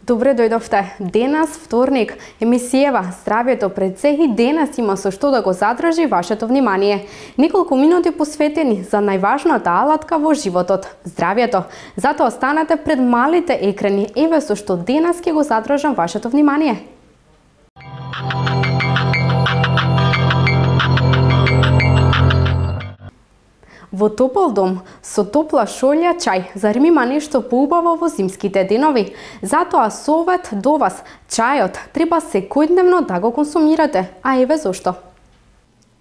Добре дојдовте. Денес, вторник, емисијава Здравјето пред се и денес има со што да го задржи вашето внимание. Неколку минути посветени за најважната алатка во животот – здравјето. Затоа останете пред малите екрани. Еве со што денес ќе го задржам вашето внимание. Во топол дом, со топла шолја чај, зарем има нешто поубаво во зимските денови? Затоа совет до вас, чајот треба секојдневно да го консумирате, а еве зошто.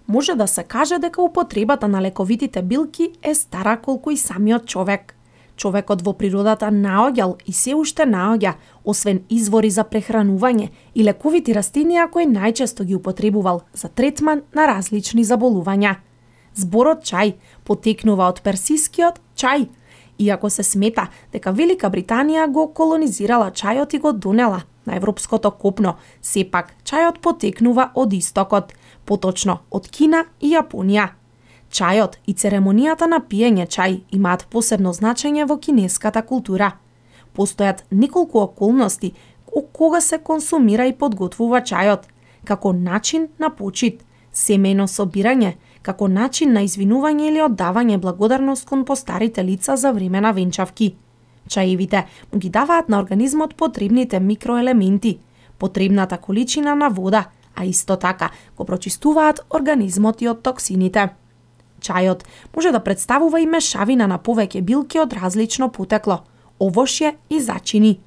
Може да се каже дека употребата на лековитите билки е стара колку и самиот човек. Човекот во природата наоѓал и се уште наоѓа, освен извори за прехранување и лековити растенија кои најчесто ги употребувал за третман на различни заболувања. Зборот чај потекнува од персискиот чај, иако се смета дека Велика Британија го колонизирала чајот и го донела на европското копно, сепак чајот потекнува од истокот, поточно од Кина и Јапонија. Чајот и церемонијата на пиење чај имаат посебно значење во кинеската култура. Постојат неколку околности кога се консумира и подготвува чајот, како начин на почит, семејно собирање, како начин на извинување или оддавање благодарност кон постарите лица за време на венчавки. Чаевите му ги даваат на организмот потребните микроелементи, потребната количина на вода, а исто така го прочистуваат организмот и од токсините. Чајот може да представува и мешавина на повеќе билки од различно потекло, овошје и зачини.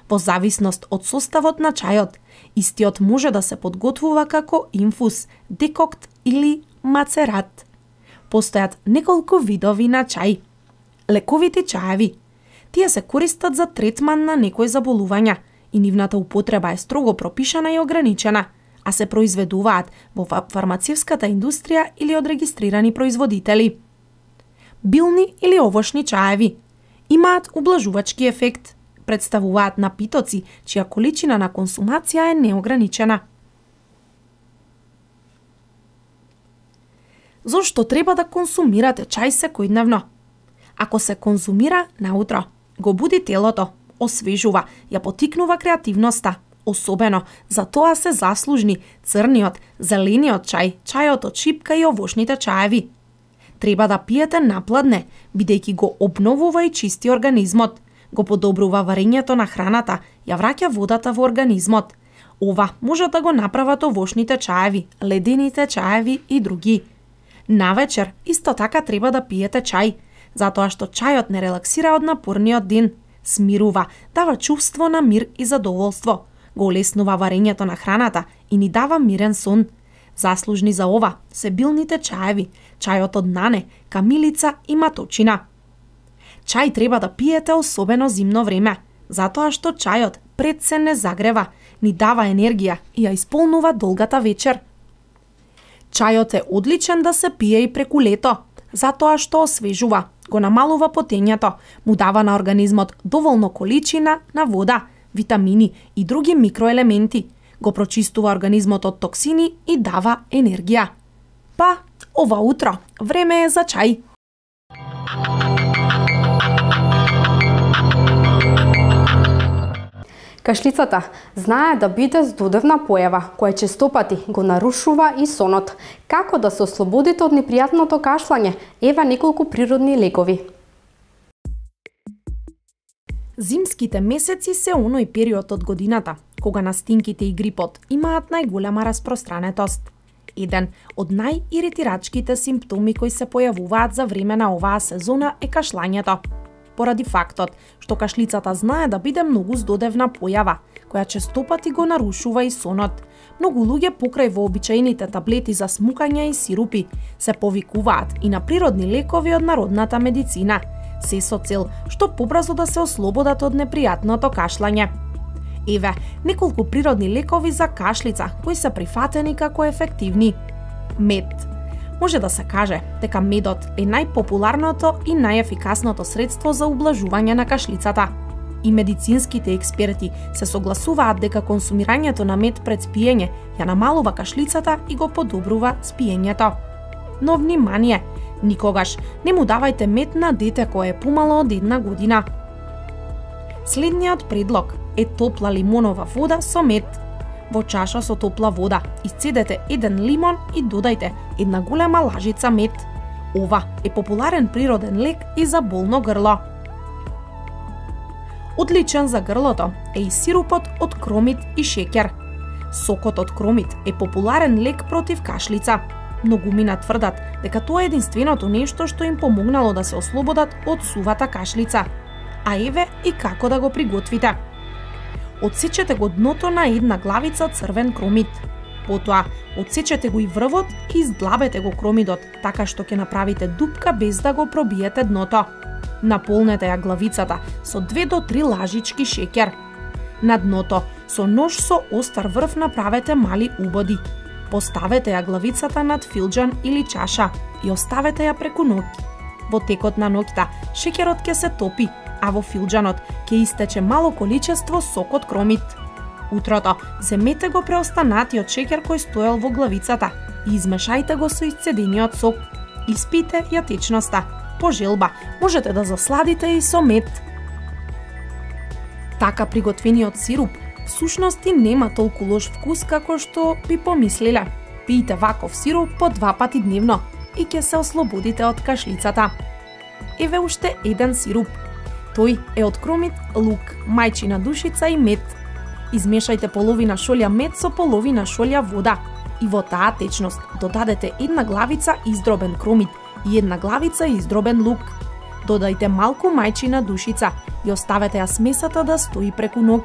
Во зависност од составот на чајот, истиот може да се подготвува како инфуз, декокт или мацерат. Постојат неколку видови на чај. Лековити чаеви. Тие се користат за третман на некои заболувања и нивната употреба е строго пропишана и ограничена, а се произведуваат во фармацевската индустрија или од регистрирани производители. Билни или овошни чаеви. Имаат ублажувачки ефект, представуваат напитоци чија количина на консумација е неограничена. Зошто треба да консумирате чај секојдневно? Ако се конзумира наутро, го буди телото, освежува, ја потикнува креативноста, особено за тоа се заслужни црниот, зелениот чај, чајот од шипка и овошните чаеви. Треба да пиете напладне, бидејќи го обновува и чисти организмот, го подобрува варењето на храната, ја враќа водата во организмот. Ова може да го направат овошните чаеви, ледените чаеви и други. Навечер исто така треба да пиете чај, затоа што чајот не релаксира од напорниот ден, смирува, дава чувство на мир и задоволство, го олеснува варењето на храната и ни дава мирен сон. Заслужни за ова се билните чаеви, чајот од нане, камилица и маточина. Чај треба да пиете особено зимно време, затоа што чајот пред се не загрева, ни дава енергија и ја исполнува долгата вечер. Чајот е одличен да се пие и преку лето, затоа што освежува, го намалува потењето, му дава на организмот доволно количина на вода, витамини и други микроелементи, го прочистува организмот од токсини и дава енергија. Па, ова утро, време е за чај. Кашлицата знае да биде здодевна појава, која честопати го нарушува и сонот. Како да се ослободите од непријатното кашлање? Еве неколку природни лекови. Зимските месеци се оној период од годината, кога настинките и грипот имаат најголема распространетост. Еден од најиритирачките симптоми кои се појавуваат за време на оваа сезона е кашлањето. Поради фактот што кашлицата знае да биде многу здодевна појава, која честопати го нарушува и сонот. Многу луѓе покрај вообичаените таблети за смукање и сирупи се повикуваат и на природни лекови од народната медицина, се со цел што побрзо да се ослободат од непријатното кашлање. Еве неколку природни лекови за кашлица кои се прифатени како ефективни. Мед. Може да се каже дека медот е најпопуларното и најефикасното средство за ублажување на кашлицата. И медицинските експерти се согласуваат дека консумирањето на мед пред спиење ја намалува кашлицата и го подобрува спиењето. Но внимание, никогаш не му давајте мед на дете кое е помало од 1 година. Следниот предлог е топла лимонова вода со мед. Во чаша со топла вода исцедете 1 лимон и додајте 1 голема лажица мед. Ова е популарен природен лек и за болно грло. Одличен за грлото е и сирупот од кромит и шеќер. Сокот од кромит е популарен лек против кашлица. Многумина тврдат дека тоа е единственото нешто што им помогнало да се ослободат од сувата кашлица. А еве и како да го приготвите. Отсечете го дното на 1 главица црвен кромит. Потоа, отсечете го и врвот и издлабете го кромидот, така што ќе направите дупка без да го пробиете дното. Наполнете ја главицата со 2 до 3 лажички шеќер. На дното, со нож со остар врв направете мали убоди. Поставете ја главицата над филџан или чаша и оставете ја преку ноќ. Во текот на ноќта, шеќерот ќе се топи, а во филџанот ќе истече мало количество сок од кромит. Утрото, земете го преостанатиот шеќер кој стоел во главицата и измешајте го со исцедениот сок. Испите ја течноста. По желба, можете да засладите и со мед. Така приготвениот сируп всушности нема толку лош вкус како што би помислиле. Пијте ваков сируп по 2 пати дневно и ќе се ослободите од кашлицата. Еве уште еден сируп. Тој е од кромит, лук, мајчина душица и мед. Измешајте половина шолја мед со половина шолја вода и во таа течност додадете 1 главица издробен кромит и 1 главица издробен лук. Додајте малку мајчина душица и оставете ја смесата да стои преку ноќ.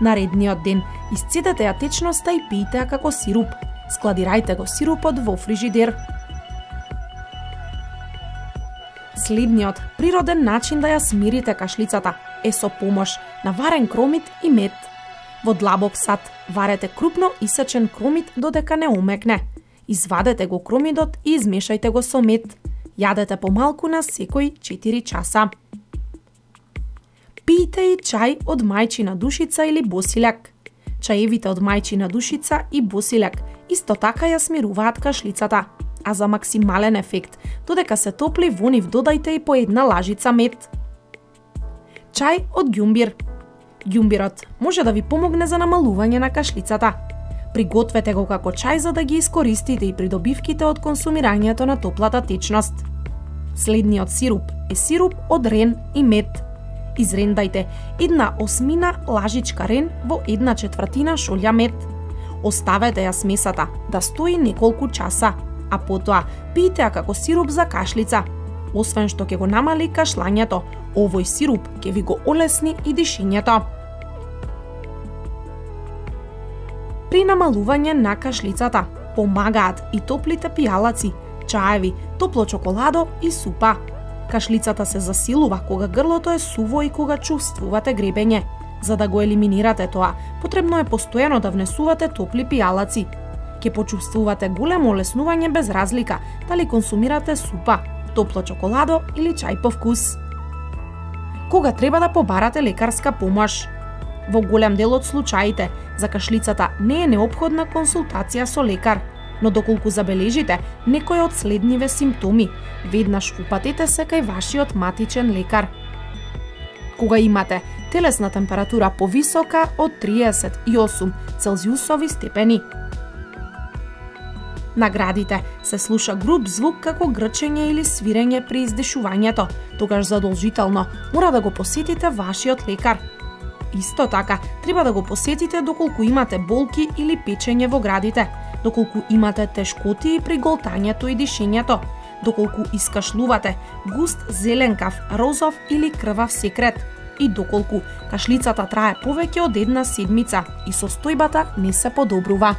Наредниот ден исцедете ја течноста и пијте ја како сируп. Складирајте го сирупот во фрижидер. Следниот природен начин да ја смирите кашлицата е со помош на варен кромит и мед. Во длабок сат варете крупно исечен кромит додека не омекне. Извадете го кромидот и измешајте го со мед. Јадете помалку на секој 4 часа. Пијте и чај од мајчина душица или босилек. Чаевите од мајчина душица и босилек исто така ја смируваат кашлицата, а за максимален ефект, додека се топли во нив додајте и по 1 лажица мед. Чај од ѓумбир. Ѓумбирот може да ви помогне за намалување на кашлицата. Пригответе го како чај за да ги искористите и придобивките од консумирањето на топлата течност. Следниот сируп е сируп од рен и мед. Изрендајте 1/8 лажичка рен во 1/4 шолја мед. Оставете ја смесата да стои неколку часа, а потоа пијте ја како сируп за кашлица. Освен што ќе го намали кашлањето, овој сируп ќе ви го олесни и дишењето. При намалување на кашлицата помагаат и топлите пијалаци, чаеви, топло чоколадо и супа. Кашлицата се засилува кога грлото е суво и кога чувствувате гребење. За да го елиминирате тоа, потребно е постојано да внесувате топли пијалаци. Ќе почувствувате големо олеснување без разлика дали консумирате супа, топло чоколадо или чај по вкус. Кога треба да побарате лекарска помош? Во голем дел од случаите, за кашлицата не е неопходна консултација со лекар, но доколку забележите некој од следниве симптоми, веднаш упатете се кај вашиот матичен лекар. Кога имате телесна температура повисока од 38 Целзиусови степени. На градите се слуша груб звук како грчење или свирење при издишувањето, тогаш задолжително мора да го посетите вашиот лекар. Исто така, треба да го посетите доколку имате болки или печење во градите, доколку имате тешкотии при голтањето и дишењето, доколку искашлувате густ зеленкав, розов или крвав секрет и доколку кашлицата трае повеќе од 1 седмица и состојбата не се подобрува.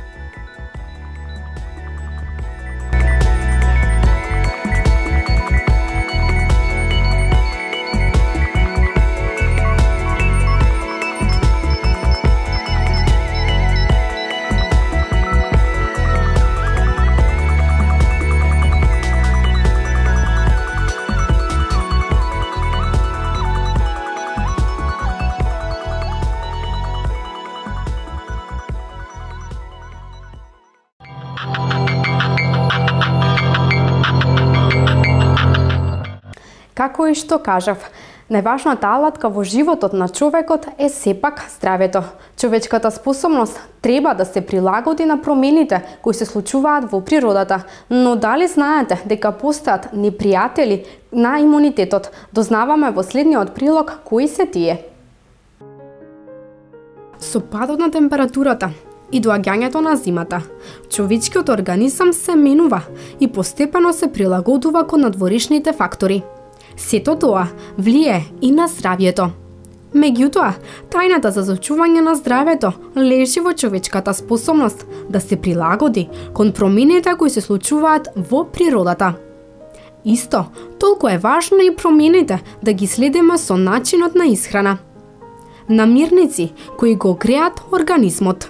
Како и што кажав, Најважната алатка во животот на човекот е сепак здравјето. Човечката способност треба да се прилагоди на промените кои се случуваат во природата, но дали знаете дека постојат непријатели на имунитетот? Дознаваме во следниот прилог кои се тие. Со падот на температурата и доаѓањето на зимата, човечкиот организам се менува и постепено се прилагодува кон надворешните фактори. Сето тоа влие и на здравјето. Меѓутоа, тајната за зачување на здравјето лежи во човечката способност да се прилагоди кон промените кои се случуваат во природата. Исто, толку е важно и промените да ги следиме со начинот на исхрана. Намирници кои го греат организмот.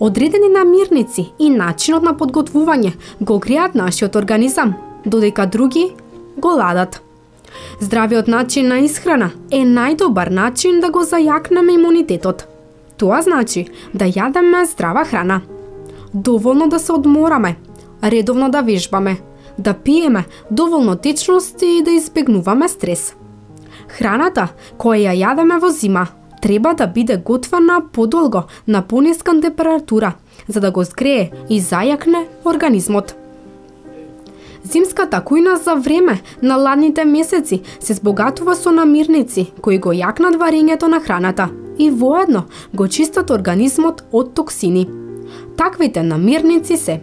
Одредени намирници и начинот на подготвување го греат нашиот организам, додека други го ладат. Здравиот начин на исхрана е најдобар начин да го зајакнеме имунитетот. Тоа значи да јадеме здрава храна. Доволно да се одмораме, редовно да вежбаме, да пиеме доволно течности и да избегнуваме стрес. Храната која ја јадеме во зима треба да биде готвена подолго на пониска температура, за да го згрее и зајакне организмот. Зимската кујна за време на ладните месеци се збогатува со намирници кои го јакнат варењето на храната и воедно го чистат организмот од токсини. Таквите намирници се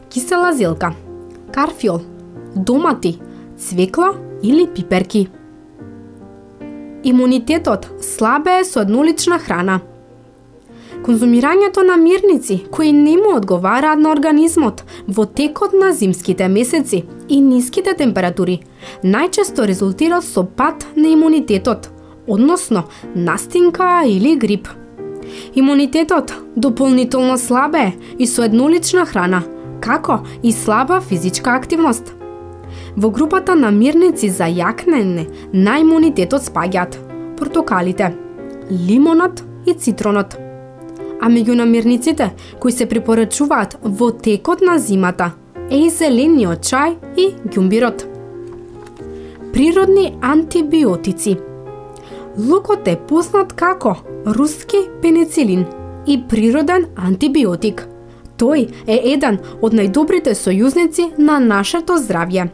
кисела зелка, карфиол, домати, цвекла или пиперки. Имунитетот слабе е со еднолична храна. Конзумирањето на мирници кои не му одговараат на организмот во текот на зимските месеци и ниските температури најчесто резултира со пад на имунитетот, односно настинка или грип. Имунитетот дополнително слабе и со еднолична храна, како и слаба физичка активност. Во групата на мирници за јакнење на имунитетот спаѓаат портокалите, лимонот и цитронот. А меѓу намирниците кои се препорачуваат во текот на зимата е и зелениот чај и ѓумбирот. Природни антибиотици. Лукот е познат како руски пеницилин и природен антибиотик. Тој е еден од најдобрите сојузници на нашето здравје.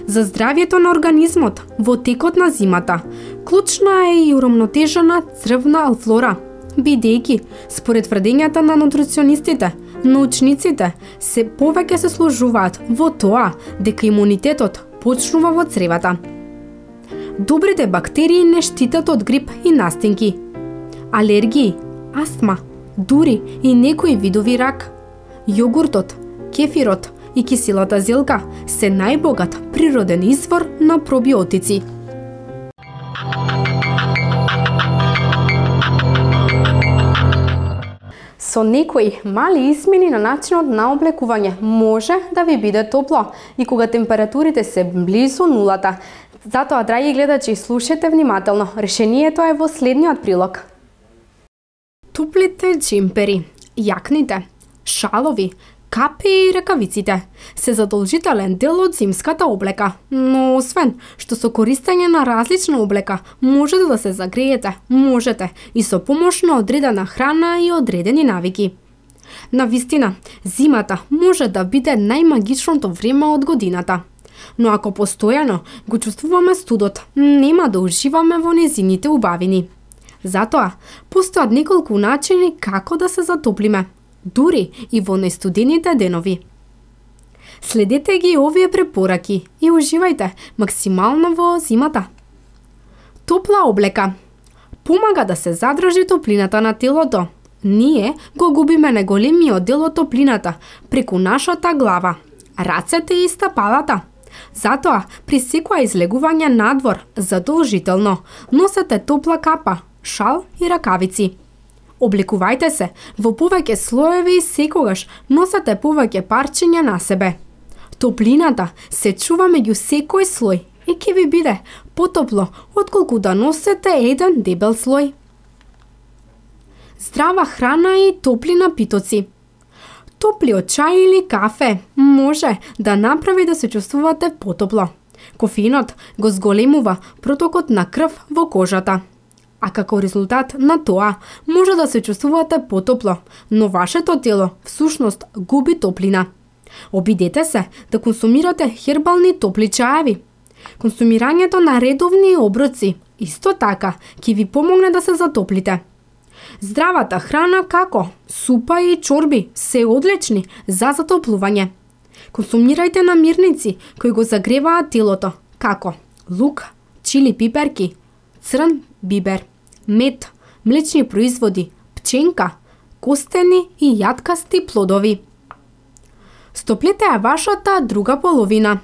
За здравјето на организмот во текот на зимата клучна е и урамнотежена црвна флора, бидејќи според тврдењата на нутриционистите, научниците се повеќе се сложуваат во тоа дека имунитетот почнува во цревата. Добрите бактерии не штитат од грип и настинки, алергии, астма, дури и некои видови рак. Јогуртот, кефирот и киселата зелка се најбогат природен извор на пробиотици. Со некои мали измени на начинот на облекување може да ви биде топло и кога температурите се близу нулата. Затоа, драги гледачи, слушате внимателно. Решението е во следниот прилог. Туплите джемпери, јакните, шалови, капи и ракавиците се задолжителен дел од зимската облека, но освен што со користење на различна облека можете да се загреете, можете и со помош на одредена храна и одредени навики. Навистина, зимата може да биде најмагичното време од годината, но ако постојано го чувствуваме студот, нема да уживаме во незините убавини. Затоа, постојат неколку начини како да се затоплиме, дури и во најстудените денови. Следете ги овие препораки и уживајте максимално во зимата. Топла облека помага да се задржи топлината на телото. Ние го губиме најголемиот дел од топлината преку нашата глава, рацете и стапалата. Затоа, при секоја излегување надвор, задолжително носете топла капа, шал и ракавици. Облекувајте се во повеќе слоеви и секогаш носете повеќе парчиња на себе. Топлината се чува меѓу секој слој и ќе ви биде потопло отколку да носете еден дебел слој. Здрава храна и топли напитоци. Топлиот чај или кафе може да направи да се чувствувате потопло. Кофеинот го зголемува протокот на крв во кожата. А како резултат на тоа може да се чувствувате потопло, но вашето тело всушност губи топлина. Обидете се да консумирате хербални топли чаеви. Консумирањето на редовни оброци исто така ќе ви помогне да се затоплите. Здравата храна како супа и чорби се одлични за затоплување. Консумирајте намирници кои го загреваат телото, како лук, чили пиперки, црн бибер, мед, млечни производи, пченка, костени и јаткасти плодови. Стоплете ја вашата друга половина.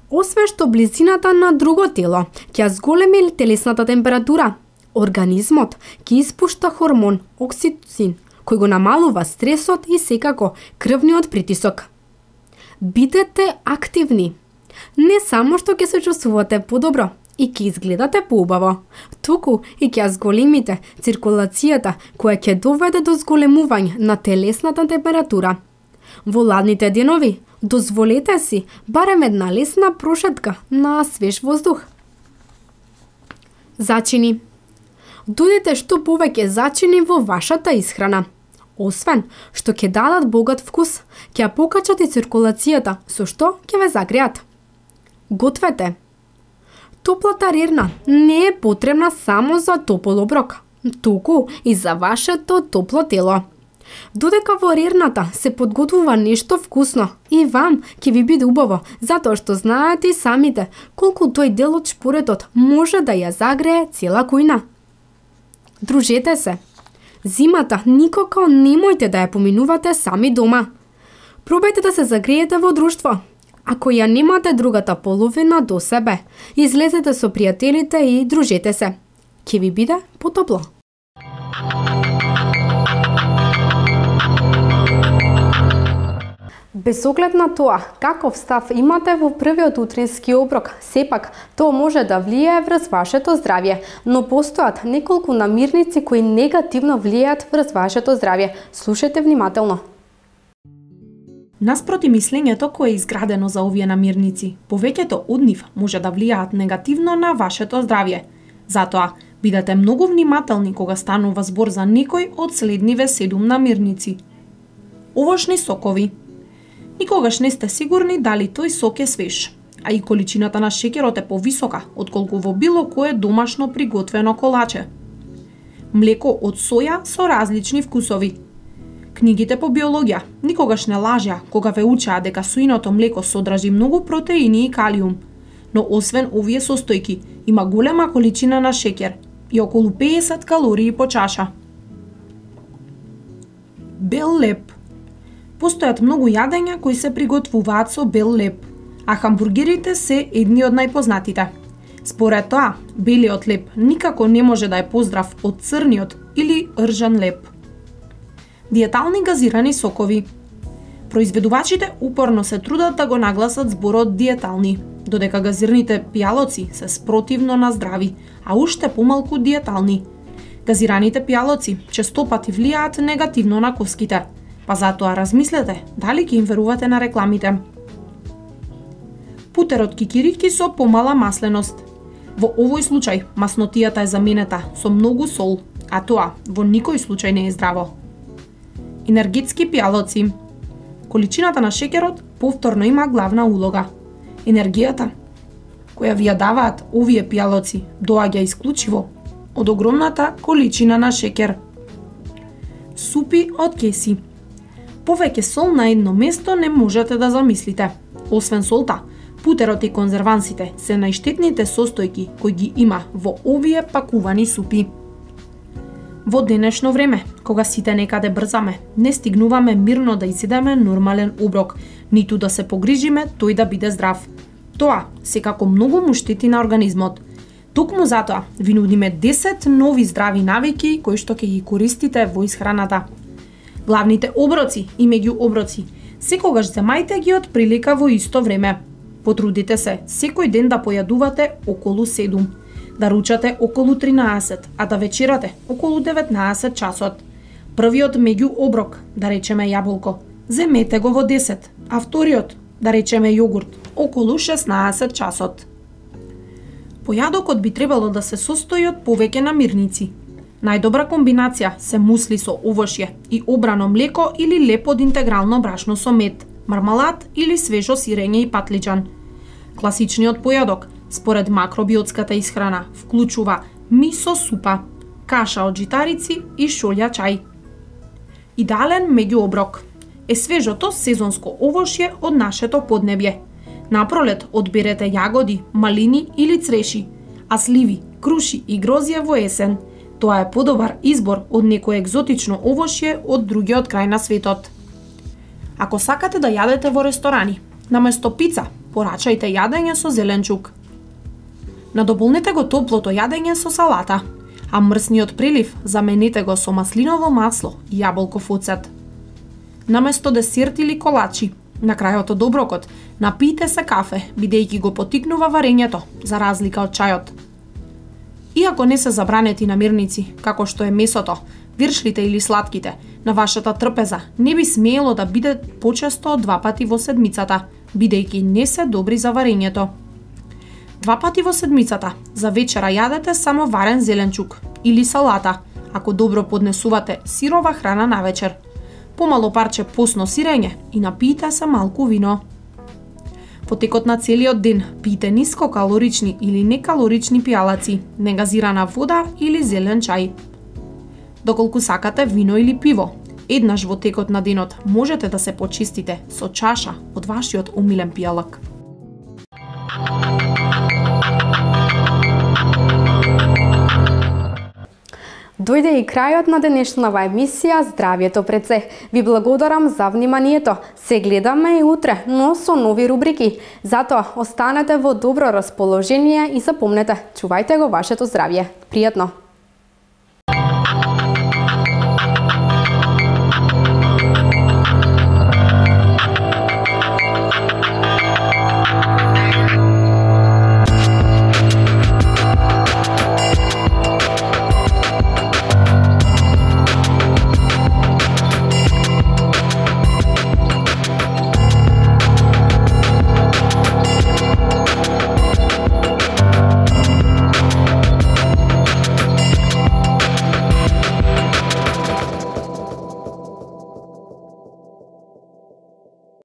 Освен што близината на друго тело ќе зголеми телесната температура, организмот ќе испушта хормон окситоцин, кој го намалува стресот и секако крвниот притисок. Бидете активни. Не само што ќе се чувствувате подобро и ќе изгледате поубаво, туку и ќе зголемите циркулацијата која ќе доведе до зголемување на телесната температура. Во ладните денови дозволете си барем една лесна прошетка на свеж воздух. Зачини. Додете што повеќе зачини во вашата исхрана. Освен што ќе дадат богат вкус, ќе ја покачат и циркулацијата, со што ќе ве загреат. Гответе. Топлата рерна не е потребна само за топол оброк, туку и за вашето топло тело. Додека во рерната се подготвува нешто вкусно, и вам ќе ви биде убаво, затоа што знаете и самите колку тој дел од шпоретот може да ја загрее цела кујна. Дружете се. Зимата никако немојте да ја поминувате сами дома. Пробајте да се загреете во друштво. Ако ја немате другата половина до себе, излезете со пријателите и дружете се. Ќе ви биде потопло. Без оглед на тоа каков став имате во првиот утрински оброк, сепак тоа може да влијае врз вашето здравје, но постојат неколку намирници кои негативно влијаат врз вашето здравје. Слушајте внимателно. Наспроти мислењето кое е изградено за овие намирници, повеќето од нив може да влијаат негативно на вашето здравје. Затоа, бидете многу внимателни кога станува збор за некој од следниве 7 намирници. Овошни сокови. Никогаш не сте сигурни дали тој сок е свеж, а и количината на шеќерот е повисока отколку во било кое домашно приготвено колаче. Млеко од соја со различни вкусови. Книгите по биологија никогаш не лажеа кога ве учеа дека сојното млеко содржи многу протеини и калиум, но освен овие состојки има голема количина на шеќер и околу 50 калории по чаша. Бел леб. Постојат многу јадења кои се приготвуваат со бел леб, а хамбургерите се едни од најпознатите. Според тоа, белиот леб никако не може да е поздрав од црниот или ржан леб. Диетални газирани сокови. Произведувачите упорно се трудат да го нагласат зборот диетални, додека газираните пијалоци се спротивно на здрави, а уште помалку диетални. Газираните пијалоци честопати влијаат негативно на коските, па затоа размислете дали ќе им верувате на рекламите. Путер од кикирики со помала масленост. Во овој случај маснотијата е заменета со многу сол, а тоа во никој случај не е здраво. Енергетски пијалоци. Количината на шеќерот повторно има главна улога. Енергијата која ви ја даваат овие пијалоци доаѓа исклучиво од огромната количина на шеќер. Супи од кеси. Повеќе сол на едно место не можете да замислите. Освен солта, путерот и конзервансите се најштетните состојки кои ги има во овие пакувани супи. Во денешно време, кога сите некаде брзаме, не стигнуваме мирно да изедеме нормален оброк, ниту да се погрижиме тој да биде здрав. Тоа секако многу му штети на организмот. Токму затоа ви нудиме 10 нови здрави навики кои што ќе ги користите во исхраната. Главните оброци и меѓуоброци секогаш земајте ги од прилика во исто време. Потрудите се секој ден да појадувате околу 7, да ручате околу 13, а да вечерате околу 19 часот. Првиот меѓуоброк, да речеме јаболко, земете го во 10, а вториот, да речеме јогурт, околу 16 часот. Појадокот би требало да се состои од повеќе намирници. Најдобра комбинација се мусли со овошје и обрано млеко или леп од интегрално брашно со мед, мармалад или свежо сирење и патлиџан. Класичниот појадок, според макробиотската исхрана, вклучува мисо супа, каша од житарици и шолја чај. Идеален меѓуоброк е свежото сезонско овошје од нашето поднебје. Напролет одберете јагоди, малини или цреши, а сливи, круши и грозје во есен. Тоа е подобар избор од некое екзотично овошје од другиот крај на светот. Ако сакате да јадете во ресторани, наместо пица, порачајте јадење со зеленчук. Надополнете го топлото јадење со салата, а мрсниот прилив заменете го со маслиново масло и јаболков оцет. Наместо десерт или колачи, на крајот од оброкот, напијте се кафе, бидејќи го потикнува варењето, за разлика од чајот. Иако не се забранети намирници, како што е месото, виршлите или сладките, на вашата трпеза не би смеело да биде почесто од 2 пати во седмицата, бидејќи не се добри за варењето. 2 пати во седмицата за вечера јадете само варен зеленчук или салата, ако добро поднесувате сирова храна навечер. Помало парче посно сирење и напијте се малку вино. По текот на целиот ден пијте нискокалорични или некалорични пијалаци, негазирана вода или зелен чај. Доколку сакате вино или пиво, еднаш во текот на денот можете да се почистите со чаша од вашиот омилен пијалак. Дојде и крајот на денешната емисија Здравјето пред се. Ви благодарам за вниманието. Се гледаме и утре, но со нови рубрики. Затоа останете во добро расположение и запомнете, чувајте го вашето здравје. Пријатно!